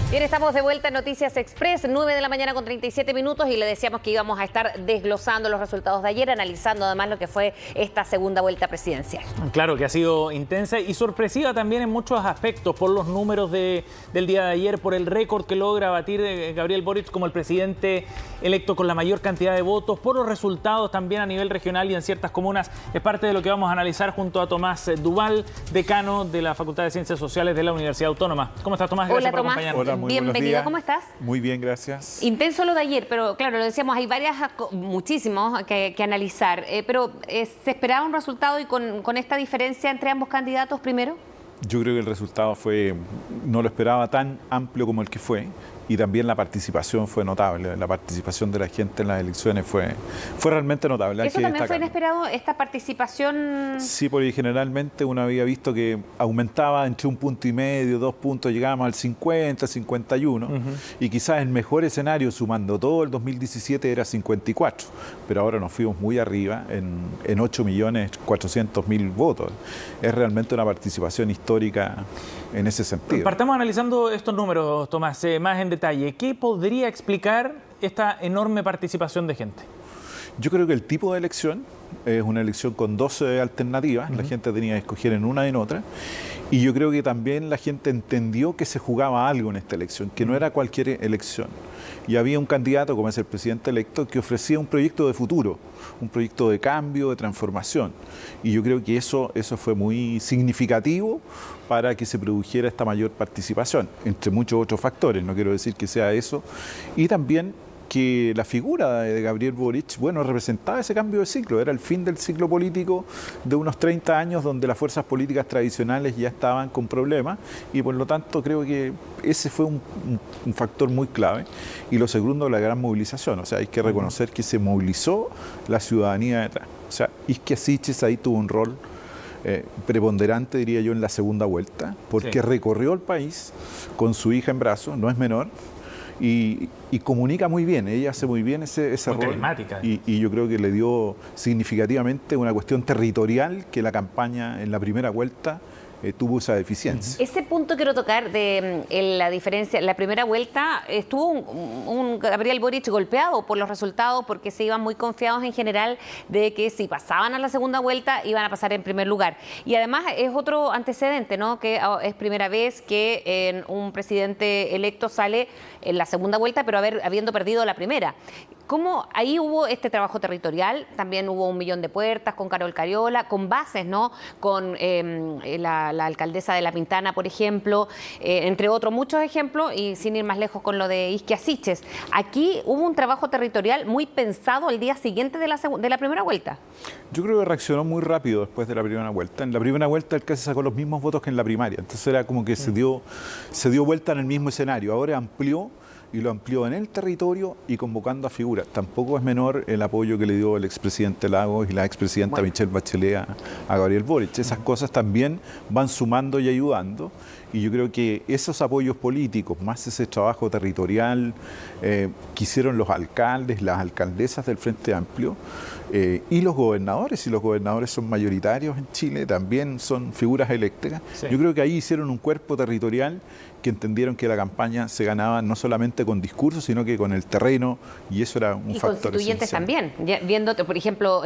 Bien, estamos de vuelta en Noticias Express, 9 de la mañana con 37 minutos y le decíamos que íbamos a estar desglosando los resultados de ayer, analizando además lo que fue esta segunda vuelta presidencial. Claro que ha sido intensa y sorpresiva también en muchos aspectos por los números del día de ayer, por el récord que logra batir Gabriel Boric como el presidente electo con la mayor cantidad de votos, por los resultados también a nivel regional y en ciertas comunas. Es parte de lo que vamos a analizar junto a Tomás Duval, decano de la Facultad de Ciencias Sociales de la Universidad Autónoma. ¿Cómo estás, Tomás? Gracias por acompañarnos. Hola, muy bienvenido, ¿cómo estás? Muy bien, gracias. Intenso lo de ayer, pero claro, lo decíamos, hay muchísimos que analizar, pero ¿se esperaba un resultado y con esta diferencia entre ambos candidatos primero? Yo creo que el resultado no lo esperaba tan amplio como el que fue. Y también la participación fue notable, la participación de la gente en las elecciones fue realmente notable. ¿Eso también fue inesperado, esta participación? Sí, porque generalmente uno había visto que aumentaba entre 1,5 puntos, 2 puntos, llegábamos al 50, 51, y quizás el mejor escenario, sumando todo el 2017, era 54, pero ahora nos fuimos muy arriba, en 8.400.000 votos. Es realmente una participación histórica en ese sentido. Partamos analizando estos números, Tomás, más en detalle. ¿Qué podría explicar esta enorme participación de gente? Yo creo que el tipo de elección es una elección con 12 alternativas. La gente tenía que escoger en una y en otra. Y yo creo que también la gente entendió que se jugaba algo en esta elección, que no era cualquier elección. Y había un candidato, como es el presidente electo, que ofrecía un proyecto de futuro, un proyecto de cambio, de transformación. Y yo creo que eso fue muy significativo para que se produjera esta mayor participación, entre muchos otros factores, no quiero decir que sea eso. Y también que la figura de Gabriel Boric, bueno, representaba ese cambio de ciclo, era el fin del ciclo político de unos 30 años donde las fuerzas políticas tradicionales ya estaban con problemas y por lo tanto creo que ese fue un factor muy clave. Y lo segundo, la gran movilización, o sea, hay que reconocer que se movilizó la ciudadanía detrás. O sea, Isquia Siches ahí tuvo un rol preponderante, diría yo, en la segunda vuelta, porque recorrió el país con su hija en brazos, no es menor, y comunica muy bien, ella hace muy bien ese rol y yo creo que le dio significativamente una cuestión territorial que la campaña en la primera vuelta tuvo esa deficiencia. Ese punto quiero tocar de la diferencia. La primera vuelta estuvo un Gabriel Boric golpeado por los resultados porque se iban muy confiados en general de que si pasaban a la segunda vuelta iban a pasar en primer lugar. Y además es otro antecedente, ¿no? Que es primera vez que un presidente electo sale en la segunda vuelta, pero habiendo perdido la primera. ¿Cómo ahí hubo este trabajo territorial? También hubo 1 millón de puertas con Carol Cariola, con bases, ¿no? Con la alcaldesa de La Pintana, por ejemplo, entre otros muchos ejemplos, y sin ir más lejos con lo de Isquia Siches. Aquí hubo un trabajo territorial muy pensado el día siguiente de la primera vuelta. Yo creo que reaccionó muy rápido después de la primera vuelta. En la primera vuelta el que se sacó los mismos votos que en la primaria. Entonces era como que se dio vuelta en el mismo escenario. Ahora amplió y lo amplió en el territorio y convocando a figuras. Tampoco es menor el apoyo que le dio el expresidente Lagos y la expresidenta Michelle Bachelet a Gabriel Boric. Esas cosas también van sumando y ayudando. Y yo creo que esos apoyos políticos, más ese trabajo territorial que hicieron los alcaldes, las alcaldesas del Frente Amplio y los gobernadores son mayoritarios en Chile, también son figuras eléctricas. Yo creo que ahí hicieron un cuerpo territorial que entendieron que la campaña se ganaba no solamente con discursos, sino que con el terreno, y eso era un factor constituyentes esencial. también, viendo, por ejemplo,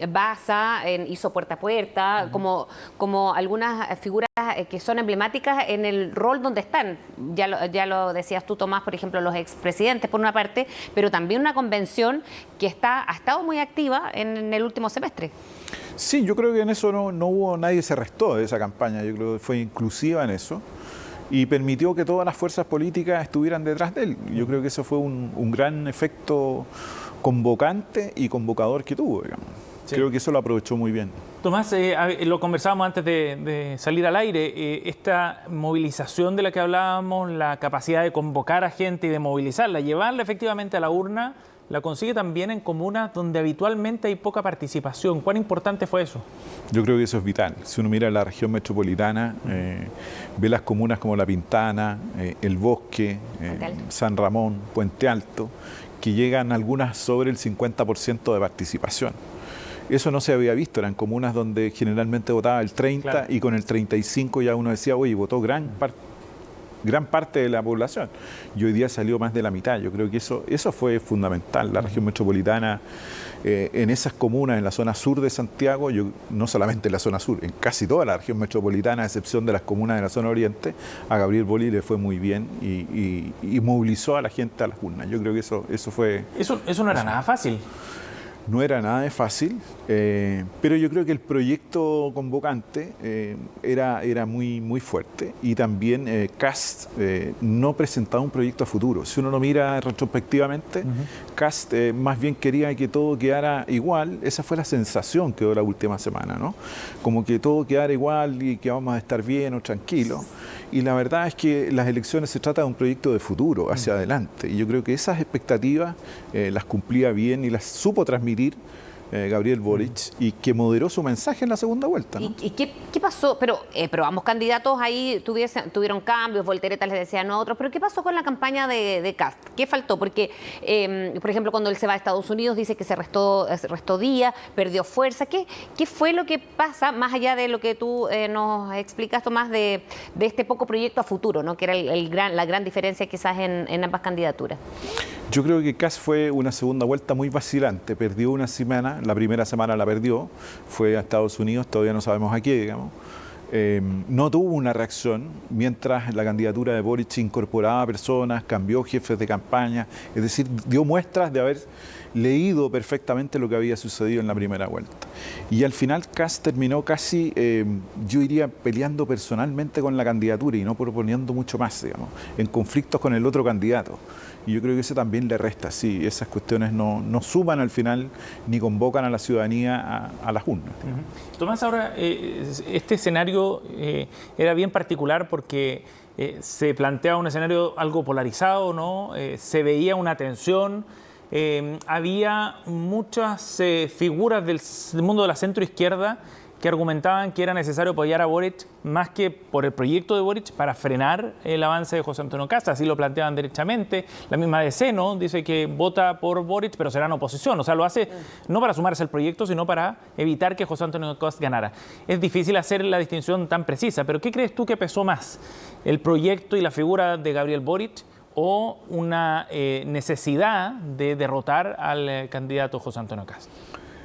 Baza hizo puerta a puerta, como algunas figuras que son emblemáticas en el rol donde están. Ya lo decías tú, Tomás, por ejemplo, los expresidentes por una parte, pero también una convención que ha estado muy activa en el último semestre. Sí, yo creo que en eso no hubo, nadie se restó de esa campaña, yo creo que fue inclusiva en eso. Y permitió que todas las fuerzas políticas estuvieran detrás de él. Yo creo que eso fue un gran efecto convocante y convocador que tuvo, digamos. Sí. Creo que eso lo aprovechó muy bien. Tomás, lo conversábamos antes de salir al aire, esta movilización de la que hablábamos, la capacidad de convocar a gente y de movilizarla, llevarla efectivamente a la urna, la consigue también en comunas donde habitualmente hay poca participación. ¿Cuán importante fue eso? Yo creo que eso es vital. Si uno mira la región metropolitana, ve las comunas como La Pintana, El Bosque, San Ramón, Puente Alto, que llegan algunas sobre el 50% de participación. Eso no se había visto, eran comunas donde generalmente votaba el 30% y con el 35% ya uno decía, oye, votó gran parte gran parte de la población. Y hoy día salió más de la mitad. Yo creo que eso fue fundamental. La región metropolitana, en esas comunas, en la zona sur de Santiago, no solamente en la zona sur, en casi toda la región metropolitana, a excepción de las comunas de la zona oriente, a Gabriel Boric le fue muy bien y movilizó a la gente a las urnas. Yo creo que eso fue... Eso no era nada fácil. No era nada de fácil, pero yo creo que el proyecto convocante era muy fuerte, y también Kast no presentaba un proyecto a futuro. Si uno lo mira retrospectivamente, Kast más bien quería que todo quedara igual. Esa fue la sensación que dio la última semana, ¿no? Como que todo quedara igual y que vamos a estar bien o tranquilos. Y la verdad es que las elecciones se trata de un proyecto de futuro, hacia adelante. Y yo creo que esas expectativas las cumplía bien y las supo transmitir Gabriel Boric, y que moderó su mensaje en la segunda vuelta, ¿no? ¿Y qué pasó? Pero ambos candidatos ahí tuvieron cambios, volteretas les decían a otros, pero ¿qué pasó con la campaña de Kast? ¿Qué faltó? Porque, por ejemplo, cuando él se va a Estados Unidos dice que se restó día, perdió fuerza. ¿Qué fue lo que pasa, más allá de lo que tú nos explicas, Tomás, de este poco proyecto a futuro, ¿no? Que era la gran diferencia quizás en ambas candidaturas? Yo creo que Kast fue una segunda vuelta muy vacilante. Perdió una semana, la primera semana la perdió, fue a Estados Unidos, todavía no sabemos a qué, digamos. No tuvo una reacción, mientras la candidatura de Boric incorporaba personas, cambió jefes de campaña, es decir, dio muestras de haber leído perfectamente lo que había sucedido en la primera vuelta. Y al final Kast terminó casi, yo diría, peleando personalmente con la candidatura y no proponiendo mucho más, digamos, en conflictos con el otro candidato. Y yo creo que eso también le resta, sí, esas cuestiones no suman al final ni convocan a la ciudadanía a las urnas. Tomás, ahora, este escenario era bien particular porque se planteaba un escenario algo polarizado, ¿no? Se veía una tensión. Había muchas figuras del mundo de la centroizquierda que argumentaban que era necesario apoyar a Boric más que por el proyecto de Boric para frenar el avance de José Antonio Kast. Así lo planteaban derechamente. La misma DC, ¿no? Dice que vota por Boric, pero será en oposición. O sea, lo hace no para sumarse al proyecto, sino para evitar que José Antonio Kast ganara. Es difícil hacer la distinción tan precisa, pero ¿qué crees tú que pesó más? ¿El proyecto y la figura de Gabriel Boric o una necesidad de derrotar al candidato José Antonio Kast?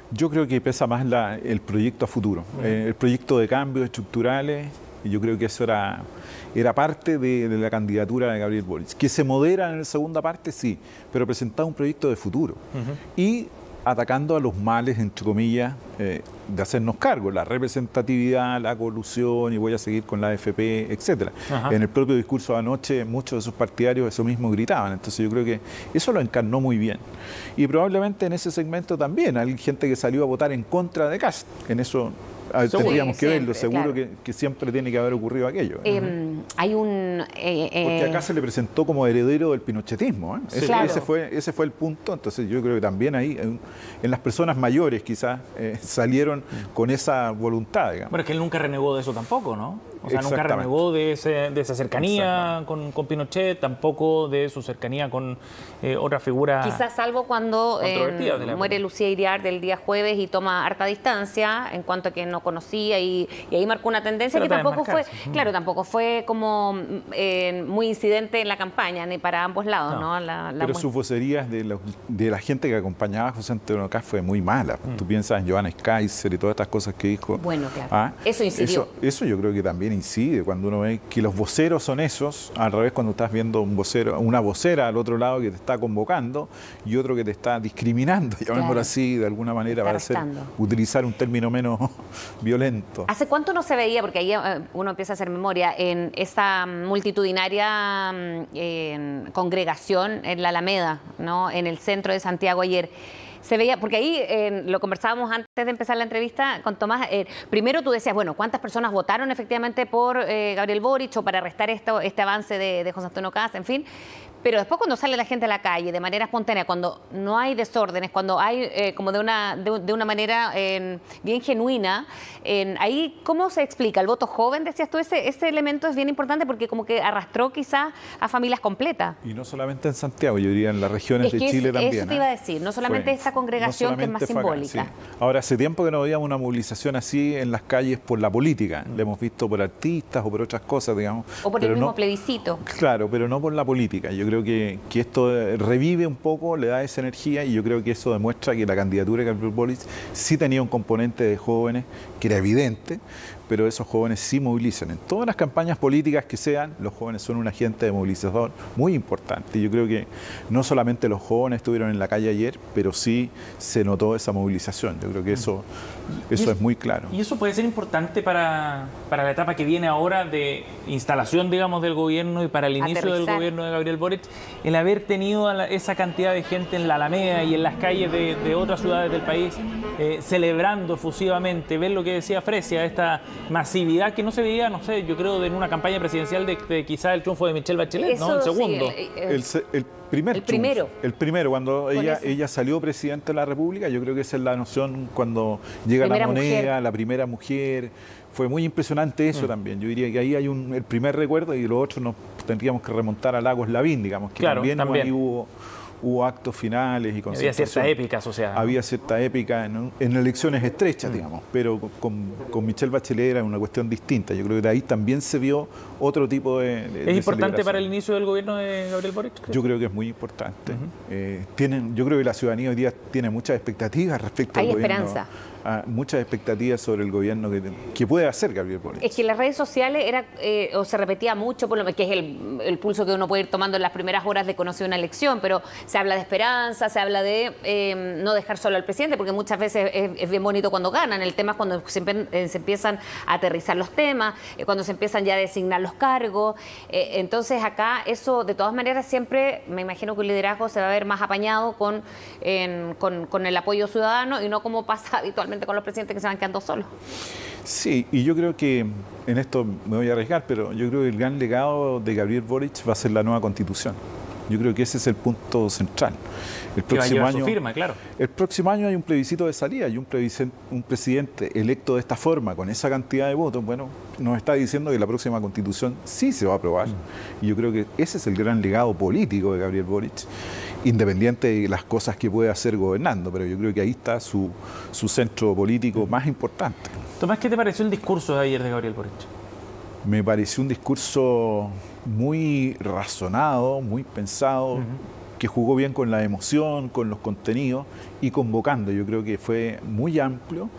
Yo creo que pesa más el proyecto a futuro, el proyecto de cambios estructurales, y yo creo que eso era parte de la candidatura de Gabriel Boric. Que se modera en la segunda parte, sí, pero presentaba un proyecto de futuro. Y atacando a los males, entre comillas, de hacernos cargo, la representatividad, la colusión, y voy a seguir con la AFP, etcétera. En el propio discurso de anoche, muchos de sus partidarios eso mismo gritaban. Entonces yo creo que eso lo encarnó muy bien. Y probablemente en ese segmento también hay gente que salió a votar en contra de Kast. En eso tendríamos que verlo, seguro, claro, que siempre tiene que haber ocurrido aquello. Hay porque acá se le presentó como heredero del pinochetismo, ¿eh? Claro. Ese fue el punto. Entonces yo creo que también ahí, en las personas mayores quizás, salieron con esa voluntad, digamos. Bueno, es que él nunca renegó de eso tampoco, ¿no? O sea, nunca renegó de esa cercanía con Pinochet, tampoco de su cercanía con otra figura. Quizás salvo cuando muere Lucía Iriart el día jueves y toma harta distancia en cuanto a que no conocía, y ahí marcó una tendencia que tampoco fue, claro, tampoco fue como muy incidente en la campaña, ni para ambos lados, ¿no? Pero sus vocerías de la gente que acompañaba a José Antonio Kast fue muy mala. Tú piensas en Johannes Kaiser y todas estas cosas que dijo. Bueno, claro. Eso incidió. Eso yo creo que también incide cuando uno ve que los voceros son esos, al revés cuando estás viendo una vocera al otro lado que te está convocando y otro que te está discriminando, llamémoslo así, de alguna manera, para utilizar un término menos violento. ¿Hace cuánto no se veía, porque ahí uno empieza a hacer memoria, en esa multitudinaria congregación en la Alameda, ¿no? En el centro de Santiago ayer? Se veía, porque ahí lo conversábamos antes de empezar la entrevista con Tomás. Primero tú decías, bueno, ¿cuántas personas votaron efectivamente por Gabriel Boric o para arrestar este avance de José Antonio Kast, en fin? Pero después cuando sale la gente a la calle de manera espontánea, cuando no hay desórdenes, cuando hay como de una manera bien genuina, ahí ¿cómo se explica? El voto joven, decías tú, ese elemento es bien importante porque como que arrastró quizás a familias completas. Y no solamente en Santiago, yo diría en las regiones de Chile también. Eso te iba a decir, no solamente esa congregación que es más simbólica. Sí. Ahora, hace tiempo que no veíamos una movilización así en las calles por la política. La hemos visto por artistas o por otras cosas, digamos. O por el mismo plebiscito. Claro, pero no por la política. Yo creo que esto revive un poco, le da esa energía, y yo creo que eso demuestra que la candidatura de Gabriel Boric sí tenía un componente de jóvenes que era evidente, pero esos jóvenes sí movilizan. En todas las campañas políticas que sean, los jóvenes son un agente de movilizador muy importante. Yo creo que no solamente los jóvenes estuvieron en la calle ayer, pero sí se notó esa movilización. Yo creo que eso es muy claro. Y eso puede ser importante para la etapa que viene ahora de instalación, digamos, del gobierno y para el inicio del gobierno de Gabriel Boric, el haber tenido esa cantidad de gente en la Alameda y en las calles de otras ciudades del país celebrando efusivamente, ver lo que decía Fresia, esta masividad que no se veía, no sé, yo creo en una campaña presidencial de quizá el triunfo de Michelle Bachelet, eso, ¿no? El segundo. Sí, El primero, cuando ella salió presidenta de la República. Yo creo que esa es la noción cuando llega la moneda, la primera mujer. Fue muy impresionante eso también. Yo diría que ahí hay el primer recuerdo, y los otros nos tendríamos que remontar a Lagos Lavín, digamos, que claro, también. Ahí hubo actos finales y había cierta épica asociada. Había cierta épica en elecciones estrechas, digamos, pero con Michelle Bachelet era una cuestión distinta. Yo creo que de ahí también se vio otro tipo de ¿Es importante para el inicio del gobierno de Gabriel Boric? Yo creo que es muy importante. Yo creo que la ciudadanía hoy día tiene muchas expectativas respecto al gobierno. Hay esperanza. Muchas expectativas sobre el gobierno que puede hacer Gabriel Boric. Es que en las redes sociales o se repetía mucho, por lo que es el pulso que uno puede ir tomando en las primeras horas de conocer una elección, pero se habla de esperanza, se habla de no dejar solo al presidente, porque muchas veces es bien bonito cuando ganan. El tema es cuando se empiezan a aterrizar los temas, cuando se empiezan ya a designar los cargos. Entonces acá eso, de todas maneras, siempre me imagino que el liderazgo se va a ver más apañado con el apoyo ciudadano, y no como pasa habitualmente con los presidentes que se van quedando solos. Sí, y yo creo que en esto me voy a arriesgar, pero yo creo que el gran legado de Gabriel Boric va a ser la nueva Constitución. Yo creo que ese es el punto central. El próximo año, su firma, claro. El próximo año hay un plebiscito de salida, y un presidente electo de esta forma, con esa cantidad de votos, bueno, nos está diciendo que la próxima Constitución sí se va a aprobar. Y yo creo que ese es el gran legado político de Gabriel Boric, independiente de las cosas que puede hacer gobernando, pero yo creo que ahí está su centro político más importante. Tomás, ¿qué te pareció el discurso de ayer de Gabriel Boric? Me pareció un discurso muy razonado, muy pensado, que jugó bien con la emoción, con los contenidos y convocando. Yo creo que fue muy amplio,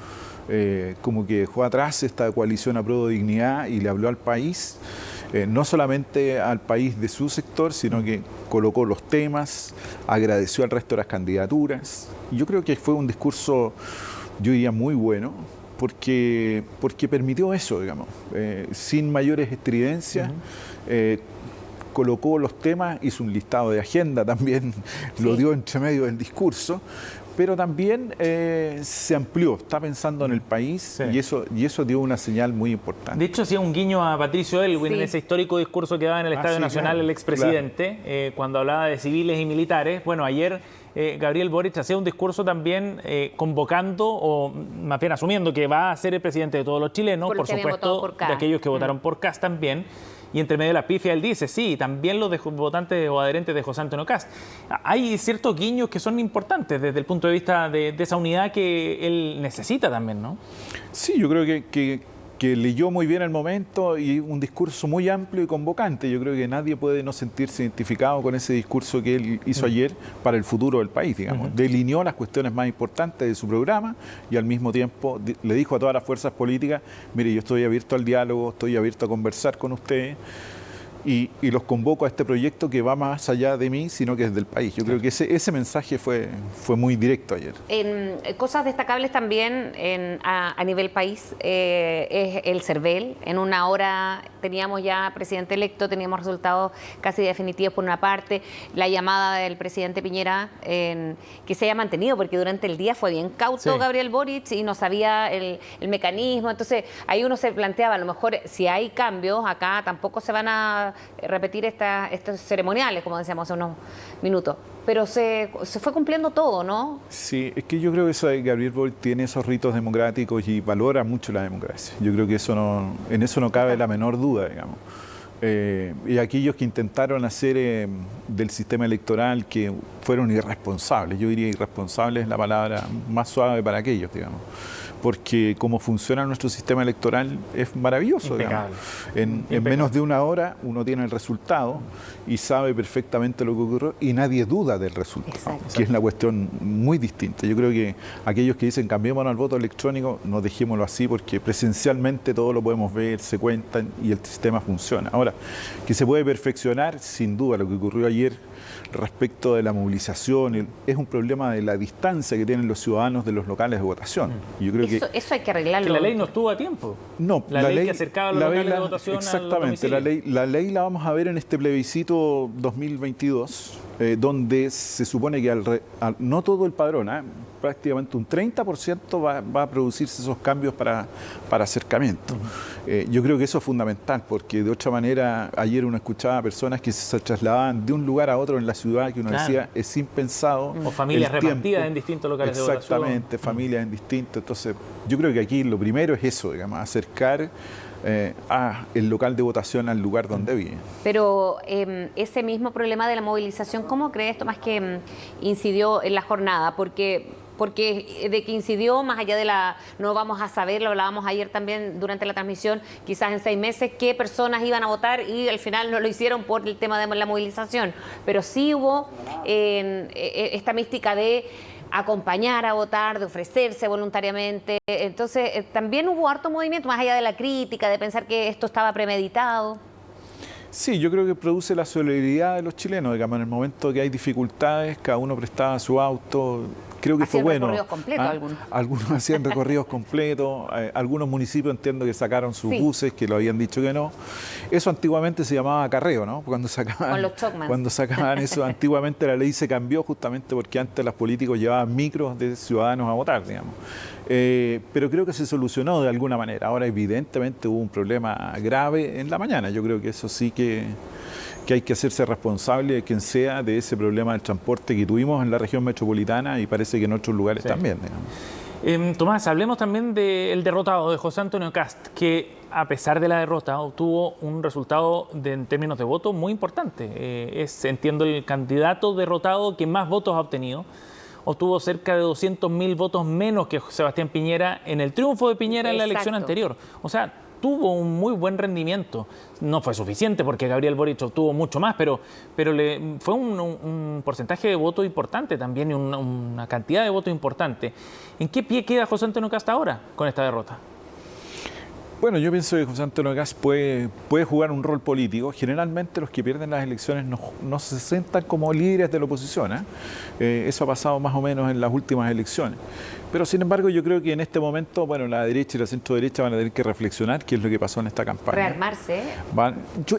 como que dejó atrás esta coalición Apruebo Dignidad y le habló al país, no solamente al país de su sector, sino que colocó los temas, agradeció al resto de las candidaturas. Yo creo que fue un discurso, yo diría, muy bueno, porque permitió eso, digamos, sin mayores estridencias. Colocó los temas, hizo un listado de agenda también, lo dio entre medio del discurso, pero también se amplió, está pensando en el país, y eso dio una señal muy importante. De hecho, hacía un guiño a Patricio Aylwin en ese histórico discurso que daba en el Estadio Nacional, claro, el expresidente, cuando hablaba de civiles y militares. Bueno, ayer Gabriel Boric hacía un discurso también convocando, o más bien asumiendo que va a ser el presidente de todos los chilenos, por supuesto, de aquellos que votaron por Kast también. Y entre medio de la pifia él dice, sí, también los votantes o adherentes de José Antonio Kast. Hay ciertos guiños que son importantes desde el punto de vista de esa unidad que él necesita también, ¿no? Sí, yo creo que leyó muy bien el momento, y un discurso muy amplio y convocante. Yo creo que nadie puede no sentirse identificado con ese discurso que él hizo ayer para el futuro del país, digamos. Delineó las cuestiones más importantes de su programa y al mismo tiempo le dijo a todas las fuerzas políticas, mire, yo estoy abierto al diálogo, estoy abierto a conversar con ustedes. Y los convoco a este proyecto que va más allá de mí, sino que es del país. Yo creo que ese mensaje fue muy directo ayer. Cosas destacables también a nivel país es el CERVEL. En una hora teníamos ya presidente electo, teníamos resultados casi definitivos por una parte. La llamada del presidente Piñera que se haya mantenido, porque durante el día fue bien cauto Gabriel Boric y no sabía el mecanismo. Entonces ahí uno se planteaba, a lo mejor si hay cambios acá tampoco se van a repetir estos ceremoniales, como decíamos hace unos minutos. Pero se fue cumpliendo todo, ¿no? Sí, es que yo creo que Gabriel Boric tiene esos ritos democráticos y valora mucho la democracia. Yo creo que en eso no cabe la menor duda, digamos. Y aquellos que intentaron hacer del sistema electoral que fueron irresponsables. Yo diría irresponsables es la palabra más suave para aquellos, digamos. Porque como funciona nuestro sistema electoral es maravilloso. En menos de una hora uno tiene el resultado y sabe perfectamente lo que ocurrió y nadie duda del resultado. Exacto. Que es una cuestión muy distinta. Yo creo que aquellos que dicen cambiémonos al voto electrónico, no dejémoslo así porque presencialmente todo lo podemos ver, se cuentan y el sistema funciona. Ahora, que se puede perfeccionar, sin duda, lo que ocurrió ayer respecto de la movilización, es un problema de la distancia que tienen los ciudadanos de los locales de votación. Y yo creo eso hay que arreglarlo. Que la ley no estuvo a tiempo. No, la ley que acercaba los locales de votación. Exactamente, la ley la vamos a ver en este plebiscito 2022, donde se supone que no todo el padrón, prácticamente un 30% va a producirse esos cambios para acercamiento. Yo creo que eso es fundamental, porque de otra manera ayer uno escuchaba a personas que se trasladaban de un lugar a otro en la ciudad que uno decía es impensado. O familias repartidas en distintos locales de votación. Exactamente, familias en distintos. Entonces, yo creo que aquí lo primero es eso, digamos, acercar el local de votación al lugar donde vive. Pero ese mismo problema de la movilización, ¿cómo crees, Tomás, que incidió en la jornada? Porque de que incidió, más allá de no vamos a saber, lo hablábamos ayer también durante la transmisión, quizás en 6 meses, qué personas iban a votar y al final no lo hicieron por el tema de la movilización. Pero sí hubo esta mística de acompañar a votar, de ofrecerse voluntariamente. Entonces, también hubo harto movimiento, más allá de la crítica, de pensar que esto estaba premeditado. Sí, yo creo que produce la solidaridad de los chilenos, digamos, en el momento que hay dificultades, cada uno prestaba su auto. Creo que fue bueno. Hacían recorridos completos algunos hacían recorridos completos, algunos municipios entiendo que sacaron sus buses, que lo habían dicho que no. Eso antiguamente se llamaba acarreo, ¿no? Cuando sacaban eso, antiguamente la ley se cambió justamente porque antes los políticos llevaban micros de ciudadanos a votar, digamos. Pero creo que se solucionó de alguna manera. Ahora evidentemente hubo un problema grave en la mañana. Yo creo que eso sí que hay que hacerse responsable de quien sea de ese problema del transporte que tuvimos en la región metropolitana y parece que en otros lugares también. Tomás, hablemos también del derrotado de José Antonio Kast, que a pesar de la derrota obtuvo un resultado en términos de voto muy importante. Entiendo, el candidato derrotado que más votos ha obtenido. Obtuvo cerca de 200.000 votos menos que Sebastián Piñera en el triunfo de Piñera en la elección anterior. O sea, tuvo un muy buen rendimiento. No fue suficiente porque Gabriel Boric obtuvo mucho más, pero fue un porcentaje de voto importante también y una cantidad de votos importante. ¿En qué pie queda José Antonio Kast ahora con esta derrota? Bueno, yo pienso que José Antonio Kast puede jugar un rol político. Generalmente los que pierden las elecciones no se sientan como líderes de la oposición. Eso ha pasado más o menos en las últimas elecciones. Pero sin embargo yo creo que en este momento, bueno, la derecha y la centro derecha van a tener que reflexionar qué es lo que pasó en esta campaña. Rearmarse.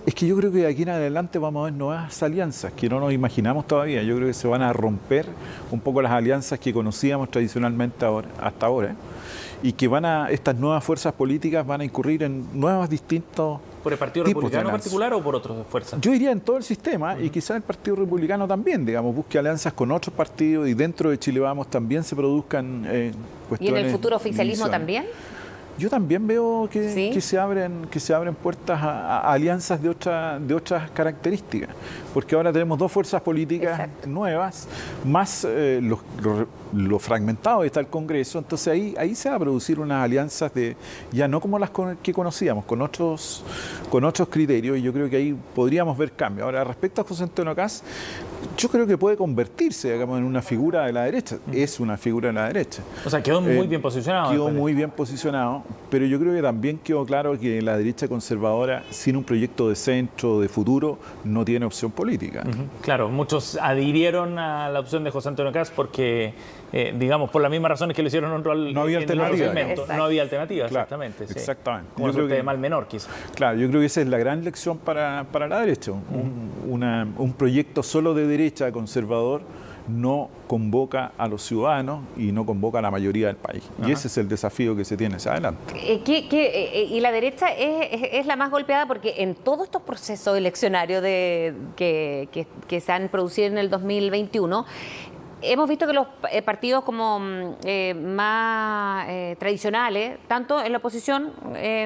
Es que yo creo que de aquí en adelante vamos a ver nuevas alianzas que no nos imaginamos todavía. Yo creo que se van a romper un poco las alianzas que conocíamos tradicionalmente hasta ahora. Y que estas nuevas fuerzas políticas van a incurrir en nuevos distintos ¿Por el Partido Republicano en particular o por otras fuerzas? Yo diría en todo el sistema y quizás el Partido Republicano también, digamos, busque alianzas con otros partidos y dentro de Chile Vamos también se produzcan cuestiones. ¿Y en el futuro oficialismo también? Yo también veo que se abren puertas a alianzas de otras características, porque ahora tenemos dos fuerzas políticas nuevas, más lo fragmentado que está el Congreso, entonces ahí se va a producir unas alianzas ya no como las que conocíamos, con otros criterios, y yo creo que ahí podríamos ver cambios. Ahora, respecto a José Antonio Kast, yo creo que puede convertirse, digamos, en una figura de la derecha. Es una figura de la derecha. O sea, quedó muy bien posicionado. Quedó muy bien posicionado, pero yo creo que también quedó claro que la derecha conservadora, sin un proyecto de centro, de futuro, no tiene opción política. Claro, muchos adhirieron a la opción de José Antonio Kast porque, digamos, por las mismas razones que lo hicieron no había alternativa. No había alternativa, claro, exactamente. Sí. Exactamente. Como una suerte de mal menor, quizás. Claro, yo creo que esa es la gran lección para la derecha. Un proyecto solo de derecha conservador no convoca a los ciudadanos y no convoca a la mayoría del país. Y ese es el desafío que se tiene hacia adelante. Y la derecha es la más golpeada porque en todos estos procesos eleccionarios que se han producido en el 2021, hemos visto que los partidos como más tradicionales, tanto en la oposición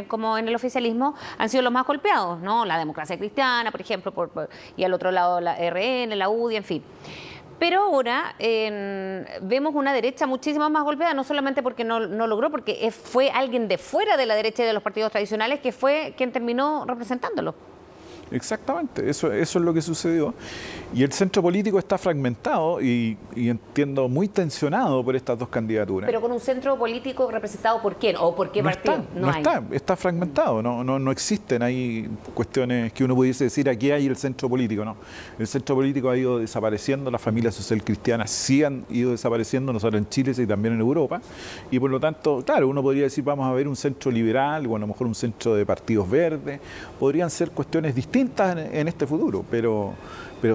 como en el oficialismo, han sido los más golpeados, ¿no? La Democracia Cristiana, por ejemplo, y al otro lado la RN, la UDI, en fin. Pero ahora vemos una derecha muchísimo más golpeada, no solamente porque no logró, porque fue alguien de fuera de la derecha y de los partidos tradicionales que fue quien terminó representándolo. Exactamente, eso es lo que sucedió. Y el centro político está fragmentado y entiendo muy tensionado por estas dos candidaturas. Pero con un centro político representado por quién o por qué partido. Está fragmentado, no existen ahí cuestiones que uno pudiese decir aquí hay el centro político, no. El centro político ha ido desapareciendo, las familias social cristianas sí han ido desapareciendo, no solo en Chile, sino también en Europa. Y por lo tanto, claro, uno podría decir vamos a ver un centro liberal o a lo mejor un centro de partidos verdes, podrían ser cuestiones distintas en este futuro, pero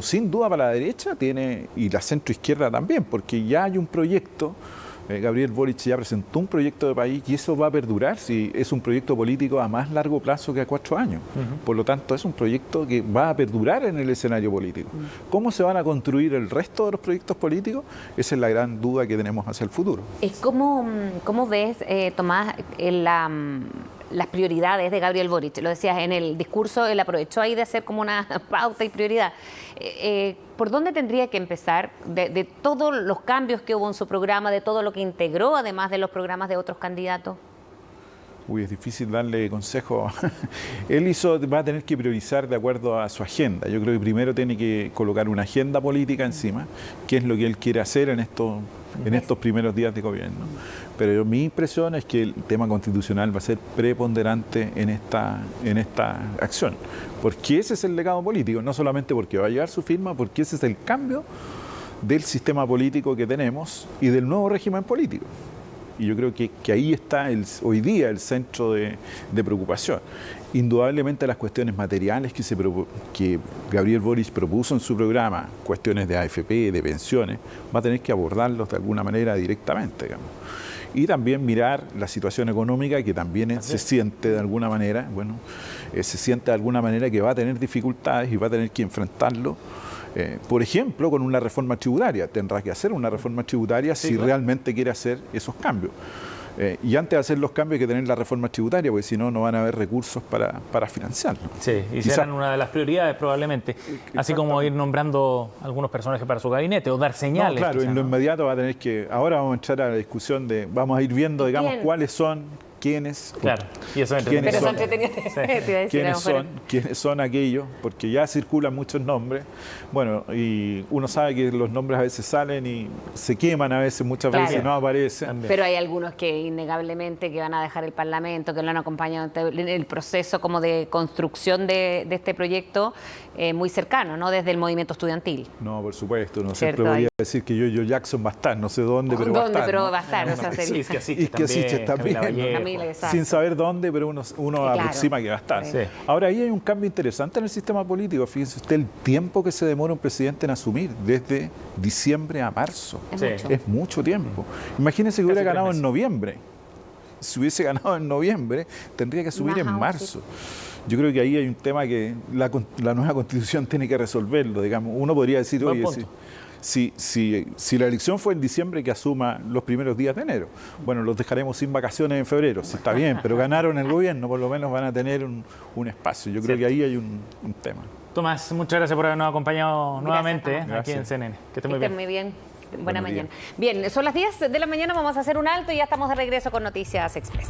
sin duda para la derecha tiene, y la centroizquierda también, porque ya hay un proyecto, Gabriel Boric ya presentó un proyecto de país y eso va a perdurar si es un proyecto político a más largo plazo que a 4 años. Por lo tanto, es un proyecto que va a perdurar en el escenario político. ¿Cómo se van a construir el resto de los proyectos políticos? Esa es la gran duda que tenemos hacia el futuro. ¿Cómo ves, Tomás, las prioridades de Gabriel Boric? Lo decías en el discurso, él aprovechó ahí de hacer como una pauta y prioridad. ¿Por dónde tendría que empezar de todos los cambios que hubo en su programa, de todo lo que integró, además de los programas de otros candidatos? Uy, es difícil darle consejo. Él va a tener que priorizar de acuerdo a su agenda. Yo creo que primero tiene que colocar una agenda política encima, qué es lo que él quiere hacer en estos primeros días de gobierno. Pero mi impresión es que el tema constitucional va a ser preponderante en esta acción. Porque ese es el legado político, no solamente porque va a llevar su firma, porque ese es el cambio del sistema político que tenemos y del nuevo régimen político. Y yo creo que ahí está hoy día el centro de preocupación. Indudablemente las cuestiones materiales que Gabriel Boric propuso en su programa, cuestiones de AFP, de pensiones, va a tener que abordarlos de alguna manera directamente, digamos. Y también mirar la situación económica que también se siente de alguna manera, que va a tener dificultades y va a tener que enfrentarlo. Por ejemplo, con una reforma tributaria. Tendrá que hacer una reforma tributaria si realmente quiere hacer esos cambios. Y antes de hacer los cambios hay que tener la reforma tributaria, porque si no, no van a haber recursos para financiarlo. Sí, y serán una de las prioridades probablemente, así como ir nombrando algunos personajes para su gabinete o dar señales. No, claro, en lo inmediato va a tener que... Ahora vamos a entrar a la discusión vamos a ir viendo, digamos, cuáles son... ¿Quiénes? Claro, y eso ¿Quiénes son aquellos? Porque ya circulan muchos nombres. Bueno, y uno sabe que los nombres a veces salen y se queman a veces, muchas veces no aparecen. También. Pero hay algunos que innegablemente que van a dejar el Parlamento, que lo han acompañado en el proceso como de construcción de este proyecto muy cercano, ¿no? Desde el movimiento estudiantil. No, por supuesto, no siempre voy a decir que Joe Jackson va a estar, no sé dónde, pero va a estar. Pero va a estar, Y que Asiche también. Sin saber dónde, pero uno aproxima que va a estar. Sí. Ahora, ahí hay un cambio interesante en el sistema político. Fíjense usted el tiempo que se demora un presidente en asumir, desde diciembre a marzo. Es mucho tiempo. Imagínense que hubiera ganado en noviembre. Si hubiese ganado en noviembre, tendría que asumir en marzo. Yo creo que ahí hay un tema que la nueva Constitución tiene que resolverlo. Digamos. Uno podría decir, oye, si la elección fue en diciembre, que asuma los primeros días de enero. Bueno, los dejaremos sin vacaciones en febrero, sí, está bien, pero ganaron el gobierno, por lo menos van a tener un espacio. Yo creo que ahí hay un tema. Tomás, muchas gracias por habernos acompañado nuevamente aquí en CNN. Que esté muy bien. Muy bien. Buena mañana. Bien, son las 10 de la mañana, vamos a hacer un alto y ya estamos de regreso con Noticias Express.